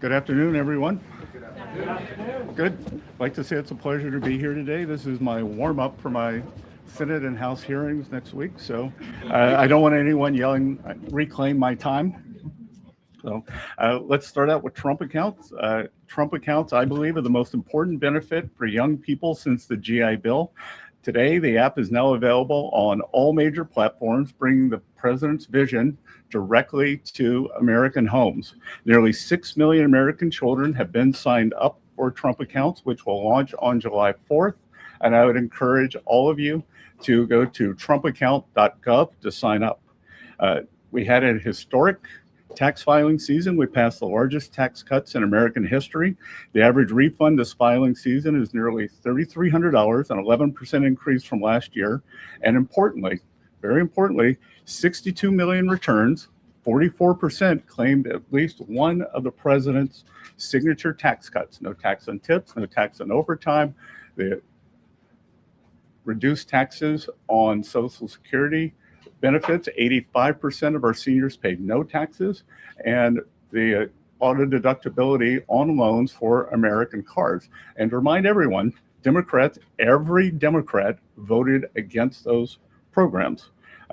Good afternoon, everyone. Good afternoon. Good. I'd like to say it's a pleasure to be here today. This is my warm-up for my Senate and House hearings next week, so I don't want anyone yelling, reclaim my time. So let's start out with Trump accounts. Trump accounts, I believe, are the most important benefit for young people since the GI Bill. Today, the app is now available on all major platforms, bringing the president's vision directly to American homes. Nearly 6 million American children have been signed up for Trump accounts, which will launch on July 4th. And I would encourage all of you to go to trumpaccount.gov to sign up. We had a historic tax filing season. We passed the largest tax cuts in American history. The average refund this filing season is nearly $3,300, an 11% increase from last year. And importantly, very importantly, 62 million returns, 44% claimed at least one of the president's signature tax cuts. No tax on tips, no tax on overtime, the reduced taxes on Social Security benefits. 85% of our seniors paid no taxes, and the auto deductibility on loans for American cars. And to remind everyone, Democrats, every Democrat voted against those programs.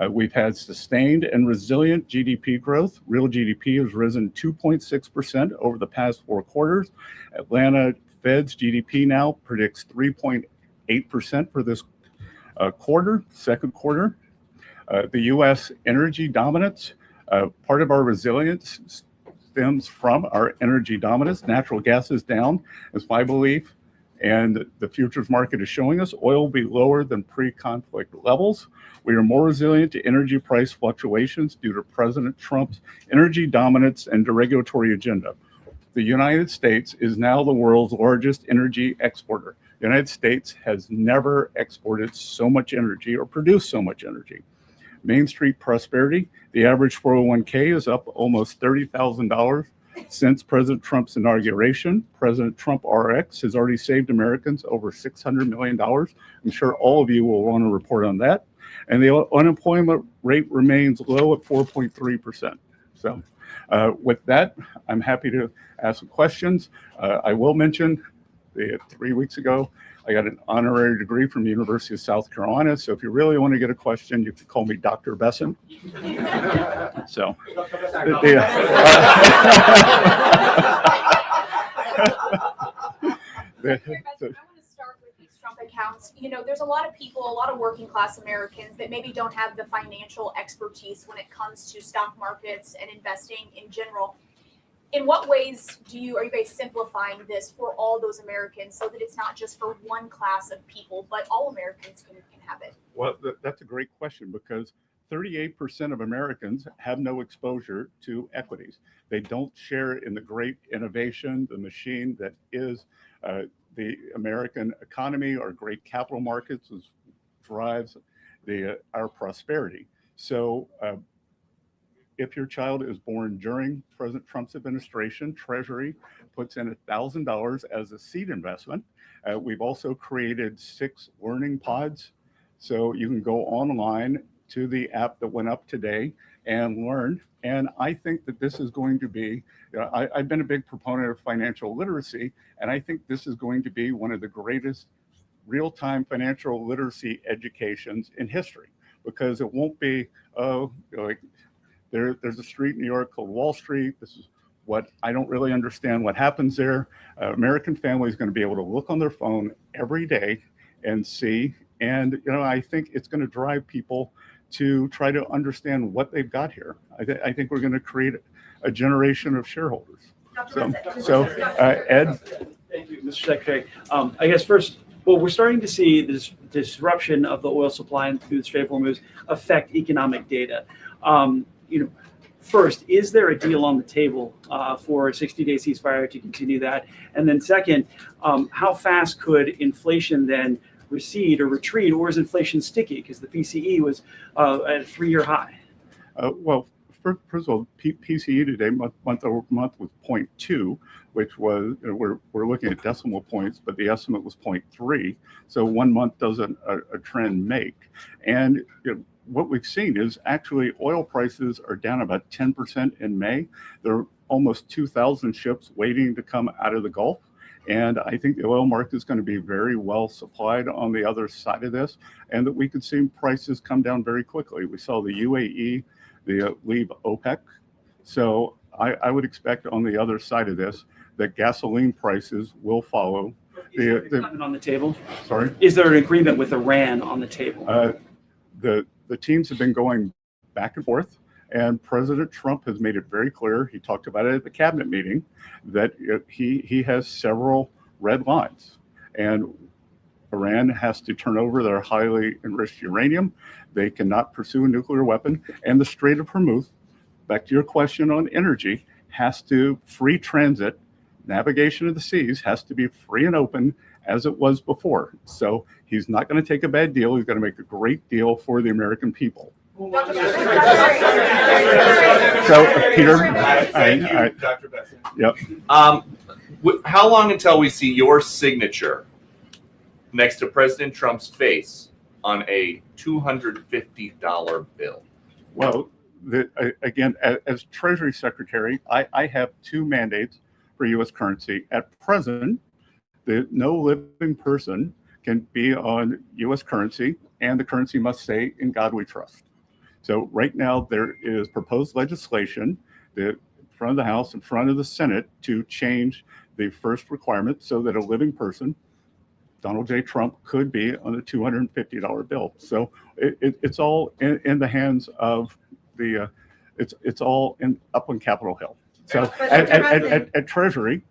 We've had sustained and resilient GDP growth. Real GDP has risen 2.6% over the past 4 quarters. Atlanta Fed's GDP now predicts 3.8% for this second quarter. The U.S. energy dominance, part of our resilience stems from our energy dominance. Natural gas is down, is my belief, and the futures market is showing us oil will be lower than pre-conflict levels. We are more resilient to energy price fluctuations due to President Trump's energy dominance and deregulatory agenda. The United States is now the world's largest energy exporter. The United States has never exported so much energy or produced so much energy. Main Street prosperity, the average 401k is up almost $30,000 since President Trump's inauguration. President Trump RX has already saved Americans over $600 million. I'm sure all of you will want to report on that. And the unemployment rate remains low at 4.3%. So with that, I'm happy to ask some questions. I will mention 3 weeks ago, I got an honorary degree from the University of South Carolina. So if you really want to get a question, you can call me Dr. Bessent. So, Trump accounts. You know, there's a lot of people, a lot of working class Americans that maybe don't have the financial expertise when it comes to stock markets and investing in general. In what ways are you guys simplifying this for all those Americans so that it's not just for one class of people, but all Americans can have it? Well, that's a great question, because 38% of Americans have no exposure to equities. They don't share in the great innovation, the machine that is the American economy. Our great capital markets drives our prosperity. So if your child is born during President Trump's administration, Treasury puts in $1,000 as a seed investment. We've also created 6 learning pods. So you can go online to the app that went up today and learn. And I think that this is going to be, I've been a big proponent of financial literacy, and I think this is going to be one of the greatest real-time financial literacy educations in history, because it won't be, there's a street in New York called Wall Street. This is what I don't really understand what happens there. American family is going to be able to look on their phone every day and see. And I think it's going to drive people to try to understand what they've got here. I think we're going to create a generation of shareholders. Ed. Thank you, Mr. Secretary. I guess first, well, we're starting to see this disruption of the oil supply and through the Strait of Hormuz affect economic data. First, is there a deal on the table for a 60-day ceasefire to continue that? And then second, how fast could inflation then recede or retreat, or is inflation sticky? Because the PCE was at a 3-year high. Well, first of all, PCE today, month over month, was 0.2, which was, we're looking at decimal points, but the estimate was 0.3. So 1 month doesn't a trend make. And what we've seen is actually oil prices are down about 10% in May. They're almost 2,000 ships waiting to come out of the Gulf. And I think the oil market is going to be very well supplied on the other side of this, and that we could see prices come down very quickly. We saw the UAE leave OPEC. So I would expect on the other side of this that gasoline prices will follow. Is there an agreement on the table? Sorry? Is there an agreement with Iran on the table? The teams have been going back and forth, and President Trump has made it very clear. He talked about it at the cabinet meeting that he has several red lines, and Iran has to turn over their highly enriched uranium. They cannot pursue a nuclear weapon, and the Strait of Hormuz, back to your question on energy, has to free transit. Navigation of the seas has to be free and open as it was before. So he's not going to take a bad deal. He's going to make a great deal for the American people. So, Peter, thank you, Dr. Bessent. Yep. How long until we see your signature next to President Trump's face on a $250 bill? Well, again, as Treasury Secretary, I have two mandates for U.S. currency. At present, no living person can be on U.S. currency, and the currency must say, "In God we trust." So right now there is proposed legislation in front of the House, in front of the Senate, to change the first requirement so that a living person, Donald J. Trump, could be on a $250 bill. So it's all in the hands of it's all up on Capitol Hill. So at Treasury,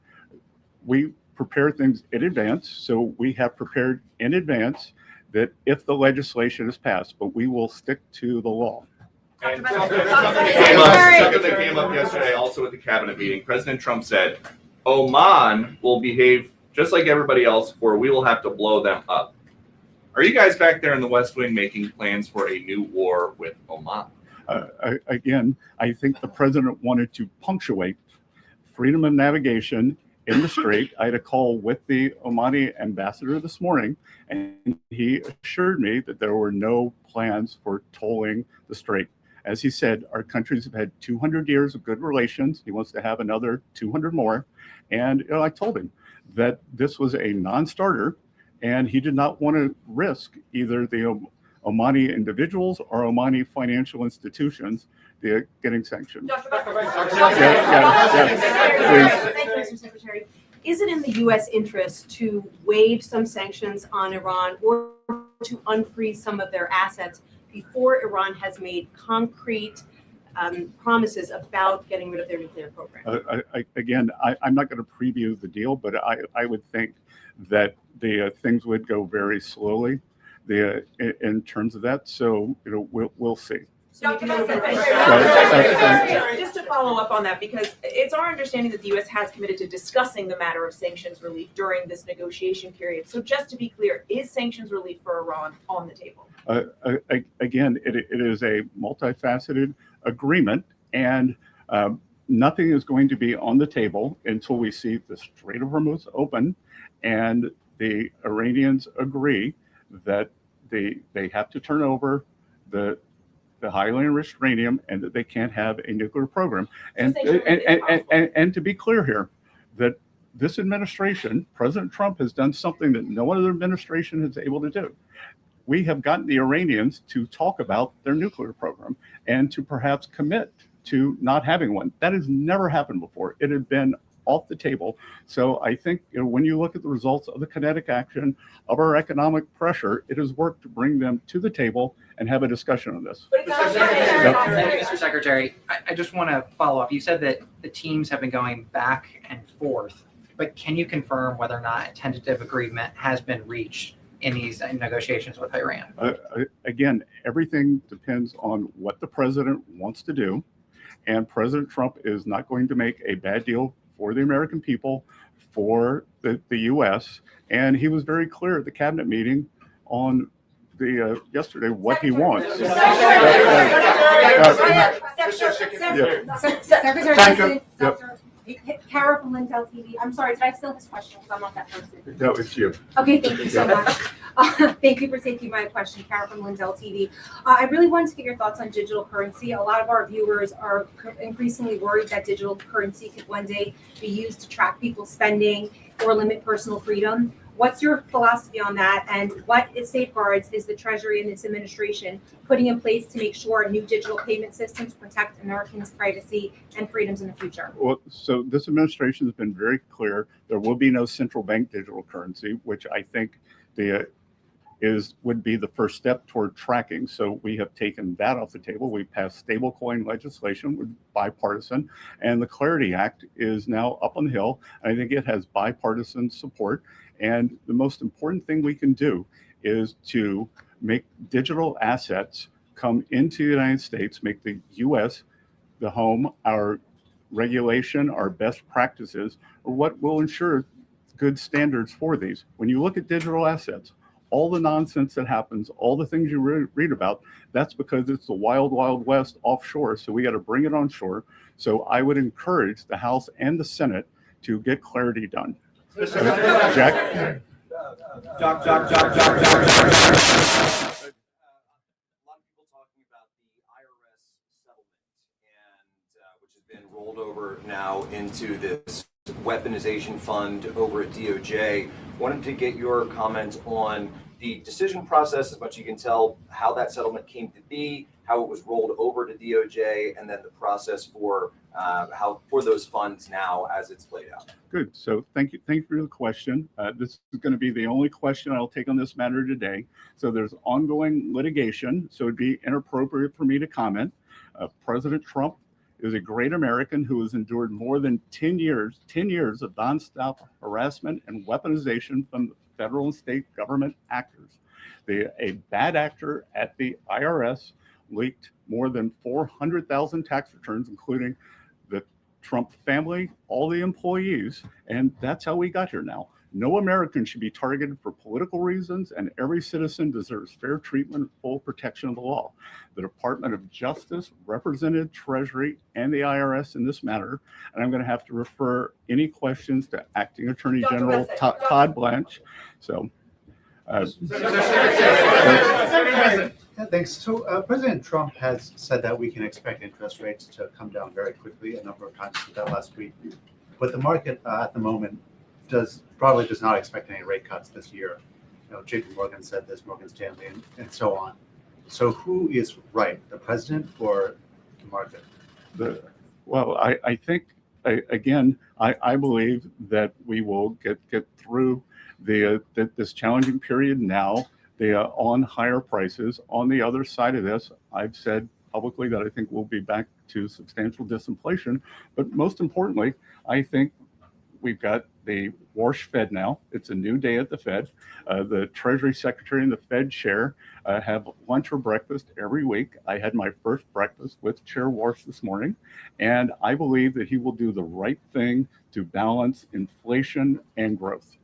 we prepare things in advance. So we have prepared in advance that if the legislation is passed, but we will stick to the law. And something that came up yesterday also at the cabinet meeting, President Trump said, Oman will behave just like everybody else, or we will have to blow them up. Are you guys back there in the West Wing making plans for a new war with Oman? Again, I think the president wanted to punctuate freedom of navigation in the strait. I had a call with the Omani ambassador this morning, and he assured me that there were no plans for tolling the strait. As he said, our countries have had 200 years of good relations. He wants to have another 200 more. And I told him that this was a non-starter, and he did not want to risk either the Omani individuals or Omani financial institutions getting sanctioned. Thank you, Mr. Secretary. Is it in the U.S. interest to waive some sanctions on Iran or to unfreeze some of their assets before Iran has made concrete promises about getting rid of their nuclear program? I'm not going to preview the deal, but I would think that the things would go very slowly in terms of that. So we'll see. Just to follow up on that, because it's our understanding that the U.S. has committed to discussing the matter of sanctions relief during this negotiation period. So just to be clear, is sanctions relief for Iran on the table? Again, it is a multifaceted agreement, and nothing is going to be on the table until we see the Strait of Hormuz open and the Iranians agree that they have to turn over the highly enriched uranium and that they can't have a nuclear program. And to be clear here, that this administration, President Trump, has done something that no other administration is able to do. We have gotten the Iranians to talk about their nuclear program and to perhaps commit to not having one. That has never happened before. It had been off the table. So I think when you look at the results of the kinetic action of our economic pressure, it has worked to bring them to the table and have a discussion on this. Thank you, Mr. Secretary. I just want to follow up. You said that the teams have been going back and forth, but can you confirm whether or not a tentative agreement has been reached in these negotiations with Iran? Again, everything depends on what the president wants to do, and President Trump is not going to make a bad deal for the American people, for the U.S., and he was very clear at the cabinet meeting on yesterday what he wants. Secretary, Kara from Lindell TV. I'm sorry, did I steal his question? Because I'm not that person. No, it's you. Okay, thank you so much. Thank you for taking my question, Kara from Lindell TV. I really wanted to get your thoughts on digital currency. A lot of our viewers are increasingly worried that digital currency could one day be used to track people's spending or limit personal freedom. What's your philosophy on that, and what safeguards is the Treasury and its administration putting in place to make sure new digital payment systems protect Americans' privacy and freedoms in the future? Well, so this administration has been very clear. There will be no central bank digital currency, which I think would be the first step toward tracking. So we have taken that off the table. We passed stablecoin legislation with bipartisan, and the Clarity Act is now up on the hill. I think it has bipartisan support. And the most important thing we can do is to make digital assets come into the United States, make the U.S. the home. Our regulation, our best practices are what will ensure good standards for these. When you look at digital assets, all the nonsense that happens, all the things you read about, that's because it's the wild, wild west offshore. So we got to bring it on shore. So I would encourage the House and the Senate to get clarity done. Jack? Doc. A lot of people talking about the IRS settlement, and which has been rolled over now into this weaponization fund over at DOJ. Wanted to get your comment on the decision process, as much as you can tell, how that settlement came to be, how it was rolled over to DOJ, and then the process for those funds now as it's played out. Good. So thank you for the question. This is going to be the only question I'll take on this matter today. So there's ongoing litigation, so it'd be inappropriate for me to comment. President Trump is a great American who has endured more than 10 years of nonstop harassment and weaponization from the federal and state government actors. A bad actor at the IRS leaked more than 400,000 tax returns, including the Trump family, all the employees, and that's how we got here now. No American should be targeted for political reasons, and every citizen deserves fair treatment and full protection of the law. The Department of Justice represented Treasury and the IRS in this matter, and I'm going to have to refer any questions to Acting Attorney General Todd Blanche. So, thanks. So President Trump has said that we can expect interest rates to come down very quickly. A number of times he did that last week. But the market at the moment probably does not expect any rate cuts this year. You know, JP Morgan said this, Morgan Stanley, and so on. So who is right, the president or the market? Well, I think, again, I believe that we will get through this challenging period now. On higher prices. On the other side of this, I've said publicly that I think we'll be back to substantial disinflation. But most importantly, I think we've got the Warsh Fed now. It's a new day at the Fed. The Treasury Secretary and the Fed Chair have lunch or breakfast every week. I had my first breakfast with Chair Warsh this morning, and I believe that he will do the right thing to balance inflation and growth.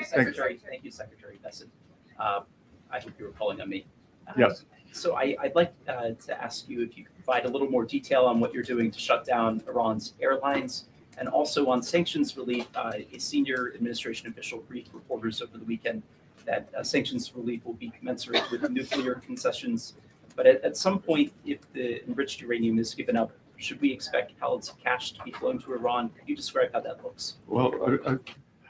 Secretary, thank you, Secretary Bessent. I hope you were calling on me. Yes. So I'd like to ask you if you could provide a little more detail on what you're doing to shut down Iran's airlines, and also on sanctions relief. A senior administration official briefed reporters over the weekend that sanctions relief will be commensurate with nuclear concessions. But at some point, if the enriched uranium is given up, should we expect pallets of cash to be flown to Iran? Could you describe how that looks? Well,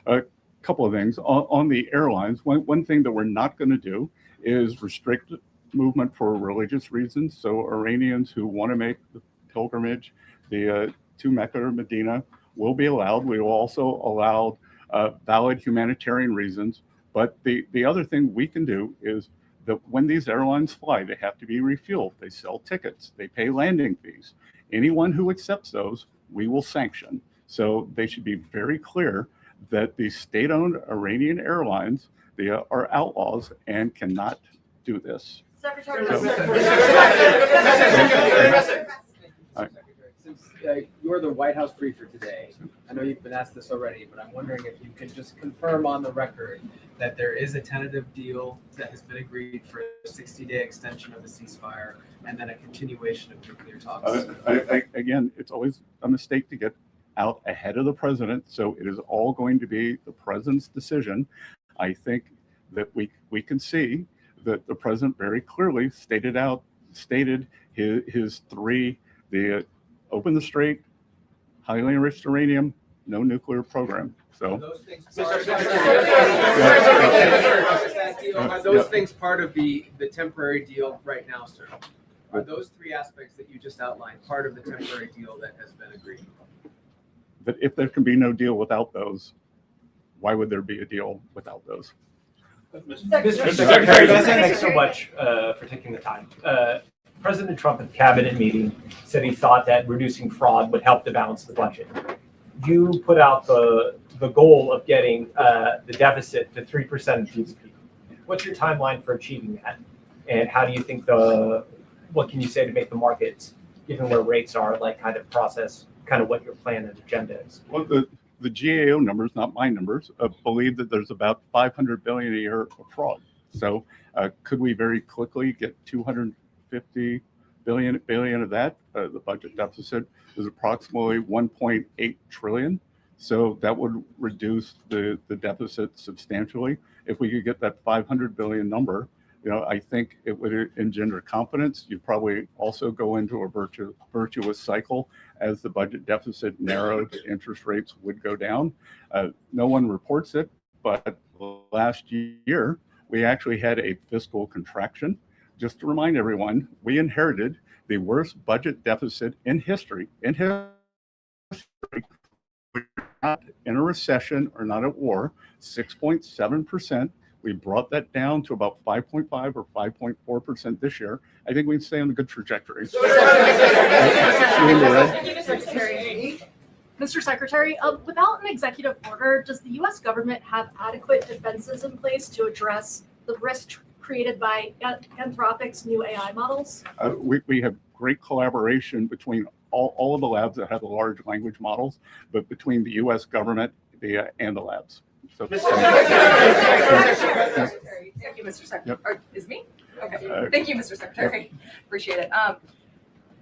a couple of things. On the airlines, one thing that we're not going to do is restrict movement for religious reasons. So Iranians who want to make the pilgrimage to Mecca or Medina will be allowed. We will also allow valid humanitarian reasons. But the other thing we can do is that when these airlines fly, they have to be refueled. They sell tickets. They pay landing fees. Anyone who accepts those, we will sanction. So they should be very clear that the state-owned Iranian airlines, they are outlaws and cannot do this. Secretary. you're the White House briefer today. I know you've been asked this already, but I'm wondering if you can just confirm on the record that there is a tentative deal that has been agreed for a 60-day extension of the ceasefire and then a continuation of nuclear talks. Again, it's always a mistake to get out ahead of the president. So it is all going to be the president's decision. I think that we can see that the president very clearly stated his three: the open the strait, highly enriched uranium, no nuclear program. So Are those things part of the temporary deal right now, sir? Are those three aspects that you just outlined part of the temporary deal that has been agreed? that if there can be no deal without those, why would there be a deal without those? Mr. Secretary, thanks so much for taking the time. President Trump at the cabinet meeting said he thought that reducing fraud would help to balance the budget. You put out the goal of getting the deficit to 3% of GDP. What's your timeline for achieving that? And how do you think what can you say to make the markets, given where rates are, like kind of process kind of what your plan and agenda is? Well, the GAO numbers, not my numbers, believe that there's about $500 billion a year of fraud. So could we very quickly get $250 billion of that? The budget deficit is approximately $1.8 trillion. So that would reduce the deficit substantially. If we could get that $500 billion number, I think it would engender confidence. You'd probably also go into a virtuous cycle as the budget deficit narrowed, interest rates would go down. No one reports it, but last year we actually had a fiscal contraction. Just to remind everyone, we inherited the worst budget deficit in history. We're not in a recession or not at war, 6.7%. We brought that down to about 5.5 or 5.4% this year. I think we can stay on a good trajectory. Mr. Secretary, without an executive order, does the U.S. government have adequate defenses in place to address the risk created by Anthropic's new AI models? We have great collaboration between all of the labs that have the large language models, but between the U.S. government and the labs. So, Thank you, Mr. Secretary. Yep. Is it me? Okay. Thank you, Mr. Secretary. Appreciate it.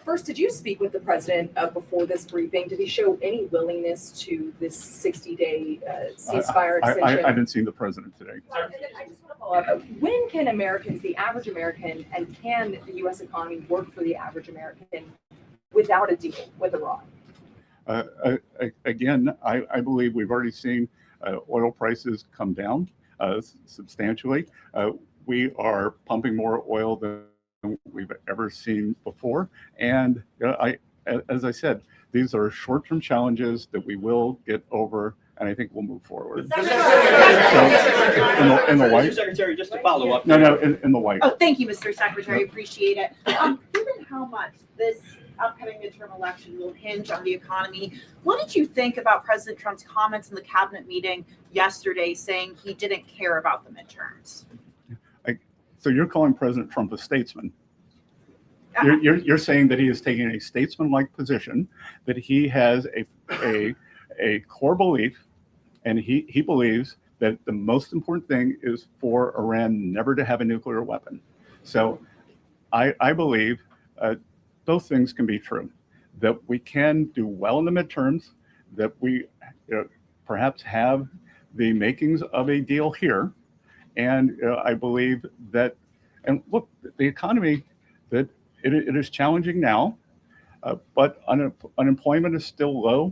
First, did you speak with the president before this briefing? Did he show any willingness to this 60-day ceasefire extension? I haven't seen the president today. And then I just want to follow up. When can Americans, the average American, and can the U.S. economy work for the average American without a deal with Iran? Again, I believe we've already seen oil prices come down substantially. We are pumping more oil than we've ever seen before. And as I said, these are short-term challenges that we will get over, and I think we'll move forward. In the white. Mr. Secretary, just to follow up. No, in the white. Oh, thank you, Mr. Secretary. Appreciate it. Given how much this upcoming midterm election will hinge on the economy, what did you think about President Trump's comments in the cabinet meeting yesterday saying he didn't care about the midterms? So you're calling President Trump a statesman. You're saying that he is taking a statesman-like position, that he has a core belief, and he believes that the most important thing is for Iran never to have a nuclear weapon. So I believe those things can be true, that we can do well in the midterms, that we perhaps have the makings of a deal here. And I believe that, and look, the economy, that it is challenging now, but unemployment is still low.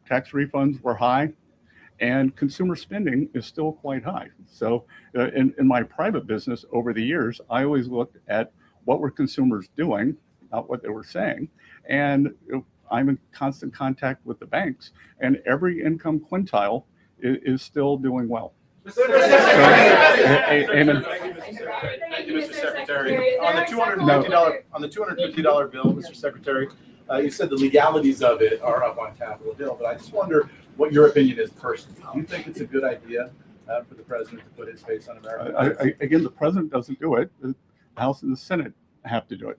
Tax refunds were high, and consumer spending is still quite high. So in my private business over the years, I always looked at what were consumers doing, not what they were saying. And I'm in constant contact with the banks, and every income quintile is still doing well. Amen. Thank you, Mr. Secretary. On the $250 bill, Mr. Secretary, you said the legalities of it are up on Capitol Hill, but I just wonder what your opinion is personally. Do you think it's a good idea for the president to put his face on America? Again, the president doesn't do it. The House and the Senate have to do it.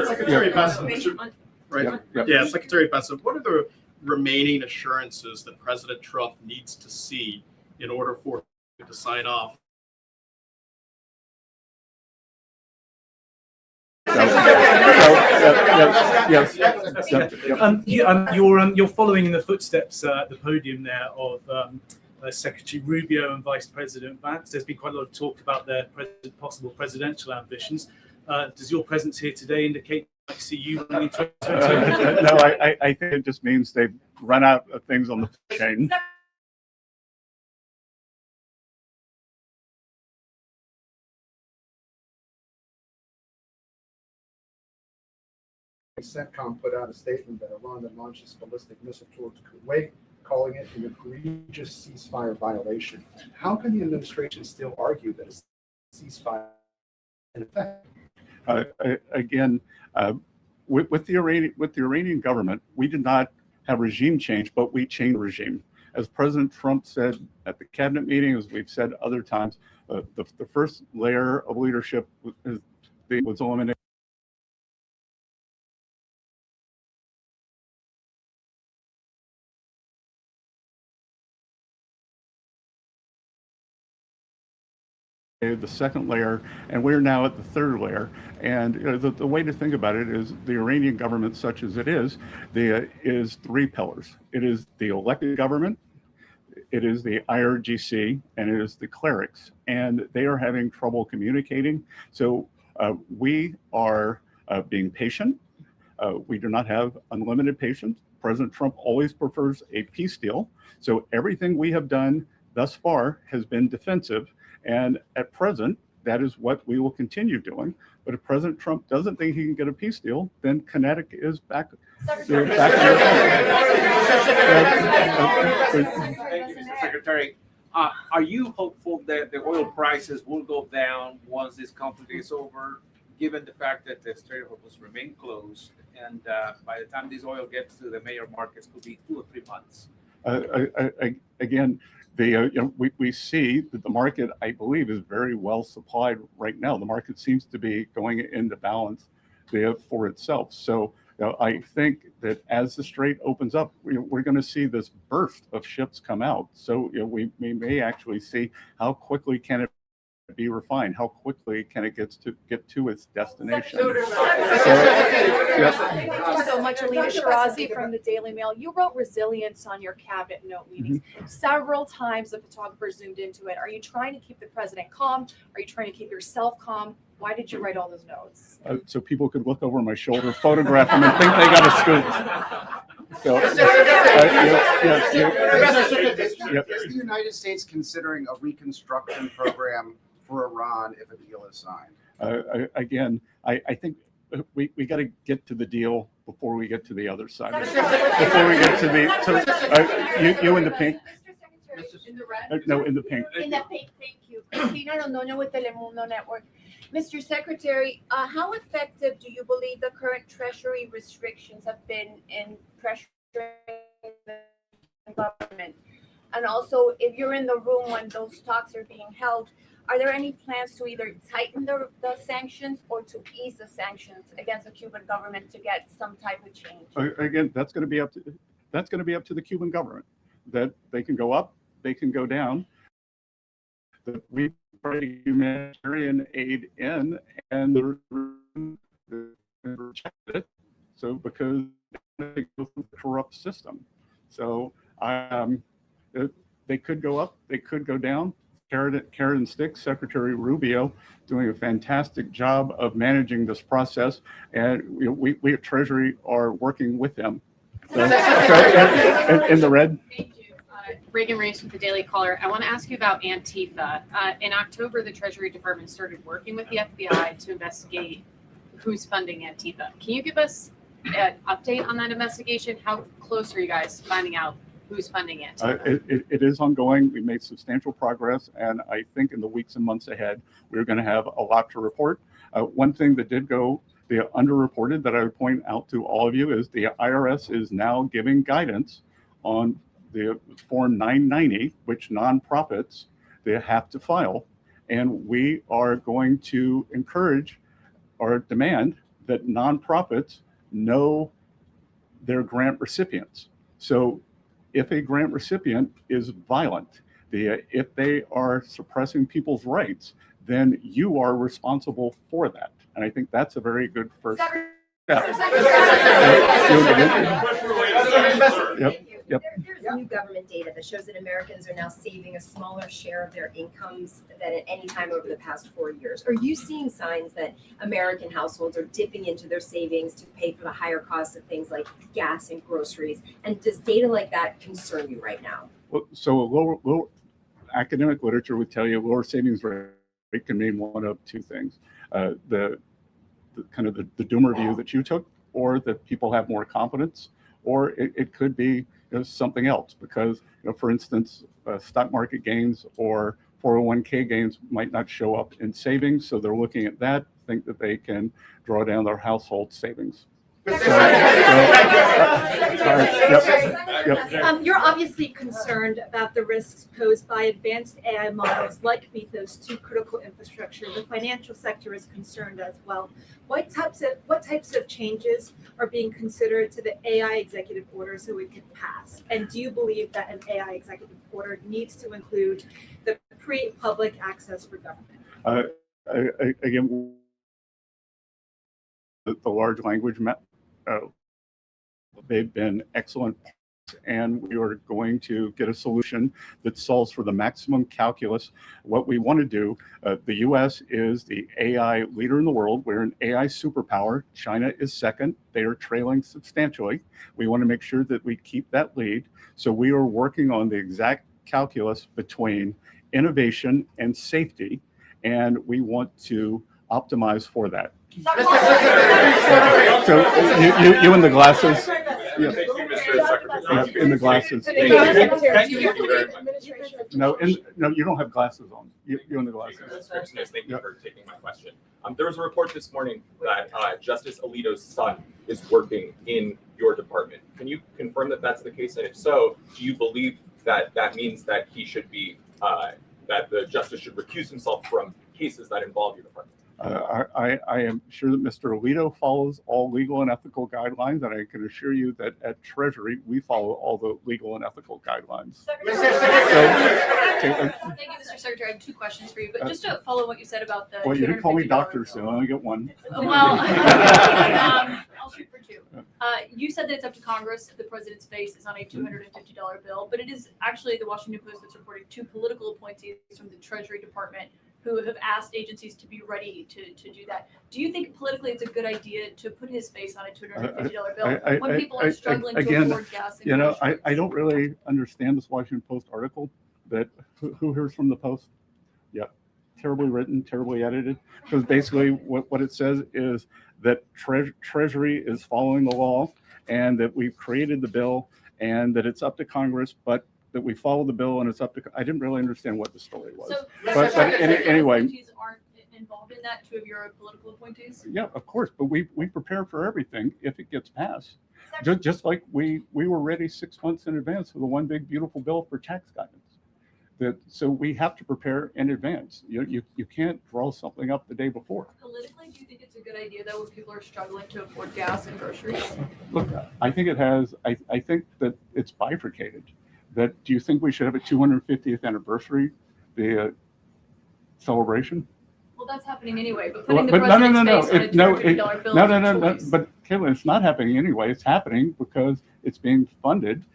Secretary Bessent, right? Yeah, Secretary Bessent, what are the remaining assurances that President Trump needs to see in order for him to sign off? You're following in the footsteps at the podium there of Secretary Rubio and Vice President Vance. There's been quite a lot of talk about their possible presidential ambitions. Does your presence here today indicate I see you running in 2022? No, I think it just means they've run out of things on the food chain. CENTCOM put out a statement that Iran that launched its ballistic missile towards Kuwait, calling it an egregious ceasefire violation. How can the administration still argue that a ceasefire is in effect? Again, with the Iranian government, we did not have regime change, but we changed regime. As President Trump said at the cabinet meeting, as we've said other times, the first layer of leadership was eliminated. The second layer, and we're now at the third layer. And the way to think about it is the Iranian government, such as it is three pillars. It is the elected government, it is the IRGC, and it is the clerics. And they are having trouble communicating. So we are being patient. We do not have unlimited patience. President Trump always prefers a peace deal. So everything we have done thus far has been defensive. And at present, that is what we will continue doing. But if President Trump doesn't think he can get a peace deal, then kinetic is back. Thank you, Mr. Secretary. Are you hopeful that the oil prices will go down once this conflict is over, given the fact that the Strait of Hormuz remain closed, and by the time this oil gets to the major markets, could be 2 or 3 months? Again, we see that the market, I believe, is very well supplied right now. The market seems to be going into balance for itself. So I think that as the strait opens up, we're going to see this burst of ships come out. So we may actually see how quickly can it be refined, how quickly can it get to its destination. Thank you so much, Alina Shirazi from the Daily Mail. You wrote resilience on your cabinet note meetings. Several times the photographer zoomed into it. Are you trying to keep the president calm? Are you trying to keep yourself calm? Why did you write all those notes? So people could look over my shoulder, photograph them, and think they got a scoop. So, Is the United States considering a reconstruction program for Iran if a deal is signed? Again, I think we got to get to the deal before we get to the other side. Before we get to the you in the pink. In the red? No, in the pink. In the pink, thank you. Christina Londoño with Telemundo Network. Mr. Secretary, how effective do you believe the current Treasury restrictions have been in pressuring the government? And also, if you're in the room when those talks are being held, are there any plans to either tighten the sanctions or to ease the sanctions against the Cuban government to get some type of change? Again, that's going to be up to the Cuban government. That they can go up, they can go down. We bring humanitarian aid in, and they rejected it. So because they go through the corrupt system, so they could go up, they could go down. Carrot and stick, Secretary Rubio doing a fantastic job of managing this process, and we at Treasury are working with them. So in the red. Thank you. Reagan Reeves with the Daily Caller. I want to ask you about Antifa. In October, the Treasury Department started working with the FBI to investigate who's funding Antifa. Can you give us an update on that investigation? How close are you guys to finding out who's funding Antifa? It is ongoing. We made substantial progress, and I think in the weeks and months ahead, we're going to have a lot to report. One thing that did go underreported that I would point out to all of you is the IRS is now giving guidance on the Form 990, which nonprofits they have to file. And we are going to encourage or demand that nonprofits know their grant recipients. So if a grant recipient is violent, if they are suppressing people's rights, then you are responsible for that. And I think that's a very good first step. Yep. There's new government data that shows that Americans are now saving a smaller share of their incomes than at any time over the past 4 years. Are you seeing signs that American households are dipping into their savings to pay for the higher costs of things like gas and groceries? And does data like that concern you right now? Well, so a lower academic literature would tell you lower savings rate can mean one of two things. The kind of the doomer view that you took, or that people have more confidence, or it could be something else, because for instance, stock market gains or 401k gains might not show up in savings, so they're looking at that, think that they can draw down their household savings. You're obviously concerned about the risks posed by advanced AI models like Mythos to critical infrastructure. The financial sector is concerned as well. What types of changes are being considered to the AI executive order so it can pass? And do you believe that an AI executive order needs to include the pre-public access for government? Again, the large language they've been excellent, and we are going to get a solution that solves for the maximum calculus. What we want to do, the US is the AI leader in the world. We're an AI superpower. China is second. They are trailing substantially. We want to make sure that we keep that lead. So we are working on the exact calculus between innovation and safety, and we want to optimize for that. So you in the glasses. Yeah. Thank you, Mr. Secretary. In the glasses. Thank you very much. No, you don't have glasses on. You in the glasses. Thank you for taking my question. There was a report this morning that Justice Alito's son is working in your department. Can you confirm that that's the case? And if so, do you believe that that means that he should be, that the justice should recuse himself from cases that involve your department? I am sure that Mr. Alito follows all legal and ethical guidelines, and I can assure you that at Treasury, we follow all the legal and ethical guidelines. Thank you, Mr. Secretary. I have two questions for you, but just to follow what you said about the. Well, you didn't call me doctor, so I only get one. Well, I'll shoot for two. You said that it's up to Congress if the president's face is on a $250 bill, but it is actually the Washington Post that's reporting two political appointees from the Treasury Department who have asked agencies to be ready to do that. Do you think politically it's a good idea to put his face on a $250 bill when people are struggling to afford gas and groceries? I don't really understand this Washington Post article. That who hears from the Post? Yeah, terribly written, terribly edited. Because basically what it says is that Treasury is following the law, and that we've created the bill, and that it's up to Congress, but that we follow the bill and it's up to. I didn't really understand what the story was. So, but anyway. Appointees aren't involved in that, two of your political appointees? Yeah, of course, but we prepare for everything if it gets passed. Just like we were ready 6 months in advance for the one big beautiful bill for tax guidance. So we have to prepare in advance. You can't draw something up the day before. Politically, do you think it's a good idea though when people are struggling to afford gas and groceries? Look, I think it has. I think that it's bifurcated. That do you think we should have a 250th anniversary, the celebration? Well, that's happening anyway. But putting the president's face on a $250 bill no. But Caitlin, it's not happening anyway. It's happening because it's being funded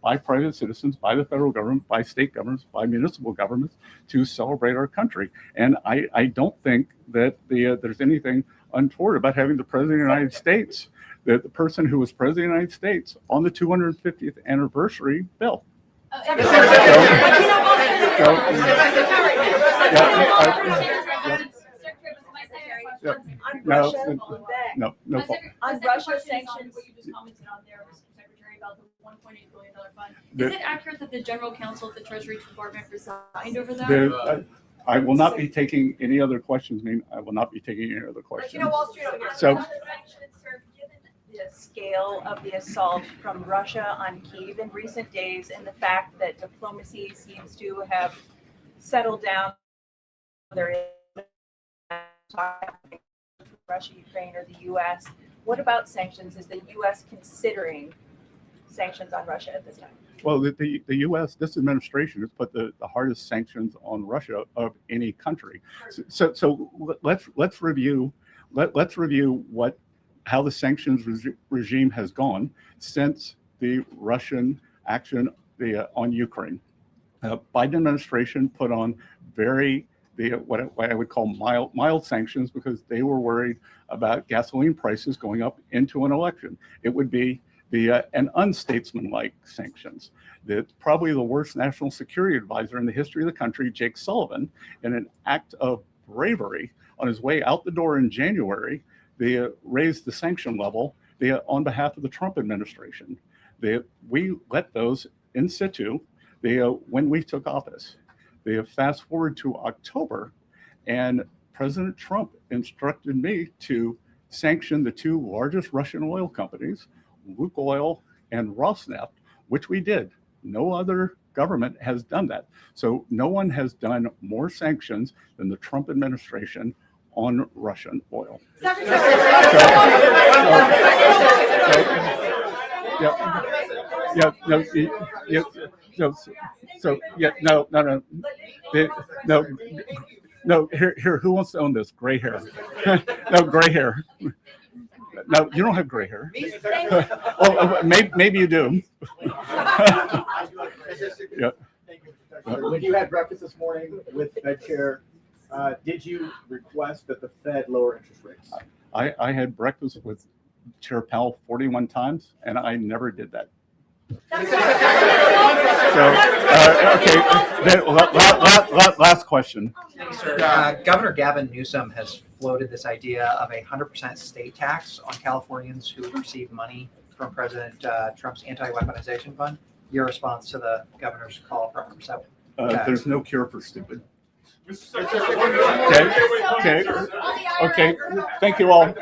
by private citizens, by the federal government, by state governments, by municipal governments to celebrate our country. And I don't think that there's anything untoward about having the president of the United States, the person who was president of the United States, on the 250th anniversary bill. No. On Russia sanctions, what you just commented on there, Mr. Secretary, about the $1.8 billion fund. Is it accurate that the General Counsel at the Treasury Department resigned over that? I will not be taking any other questions. I will not be taking any other questions. Wall Street. So. The scale of the assault from Russia on Kyiv in recent days, and the fact that diplomacy seems to have settled down there is Russia, Ukraine, or the U.S. What about sanctions? Is the U.S. considering sanctions on Russia at this time? Well, the U.S., this administration has put the hardest sanctions on Russia of any country. So let's review how the sanctions regime has gone since the Russian action on Ukraine. Biden administration put on what I would call mild sanctions because they were worried about gasoline prices going up into an election. It would be an unstatesmanlike sanctions. Probably the worst national security advisor in the history of the country, Jake Sullivan, in an act of bravery on his way out the door in January, they raised the sanction level on behalf of the Trump administration. We let those in situ when we took office. They have fast forward to October, and President Trump instructed me to sanction the two largest Russian oil companies, Lukoil and Rosneft, which we did. No other government has done that. So no one has done more sanctions than the Trump administration on Russian oil. No. Here. Who wants to own this? Gray hair. No, gray hair. No, you don't have gray hair. Oh, maybe you do. Yeah. When you had breakfast this morning with Fed Chair, did you request that the Fed lower interest rates? I had breakfast with Chair Powell 41 times, and I never did that. Okay. Last question. Sir, Governor Gavin Newsom has floated this idea of a 100% state tax on Californians who receive money from President Trump's anti-weaponization fund. Your response to the governor's call for 100%? There's no cure for stupid. Okay. Okay. Thank you all.